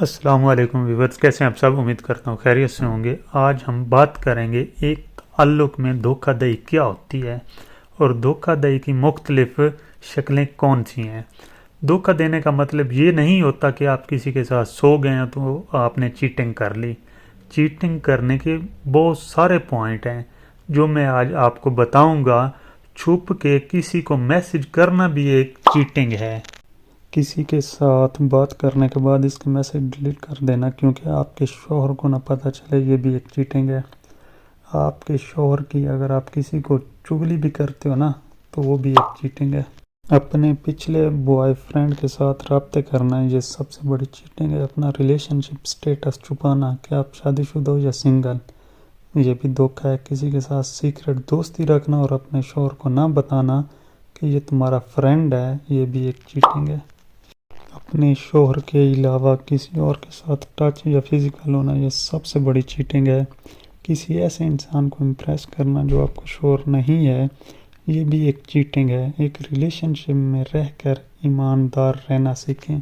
السلام علیکم ویورز، کیسے ہیں آپ سب؟ امید کرتا ہوں خیریت سے ہوں گے۔ آج ہم بات کریں گے ایک تعلق میں دھوکہ دہی کیا ہوتی ہے اور دھوکہ دہی کی مختلف شکلیں کون سی ہیں۔ دھوکہ دینے کا مطلب یہ نہیں ہوتا کہ آپ کسی کے ساتھ سو گئے ہیں تو آپ نے چیٹنگ کر لی۔ چیٹنگ کرنے کے بہت سارے پوائنٹ ہیں جو میں آج آپ کو بتاؤں گا۔ چھپ کے کسی کو میسج کرنا بھی ایک چیٹنگ ہے۔ کسی کے ساتھ بات کرنے کے بعد اس کے میسج ڈیلیٹ کر دینا کیونکہ آپ کے شوہر کو نہ پتہ چلے، یہ بھی ایک چیٹنگ ہے۔ آپ کے شوہر کی اگر آپ کسی کو چغلی بھی کرتے ہو نا تو وہ بھی ایک چیٹنگ ہے۔ اپنے پچھلے بوائے فرینڈ کے ساتھ رابطے کرنا، یہ سب سے بڑی چیٹنگ ہے۔ اپنا ریلیشن شپ سٹیٹس چھپانا کہ آپ شادی شدہ ہو یا سنگل، یہ بھی دھوکہ ہے۔ کسی کے ساتھ سیکرٹ دوستی رکھنا اور اپنے شوہر کو نہ بتانا کہ یہ تمہارا فرینڈ ہے، یہ بھی ایک چیٹنگ ہے۔ اپنے شوہر کے علاوہ کسی اور کے ساتھ ٹچ یا فزیکل ہونا، یہ سب سے بڑی چیٹنگ ہے۔ کسی ایسے انسان کو امپریس کرنا جو آپ کا شوہر نہیں ہے، یہ بھی ایک چیٹنگ ہے۔ ایک ریلیشن شپ میں رہ کر ایماندار رہنا سیکھیں۔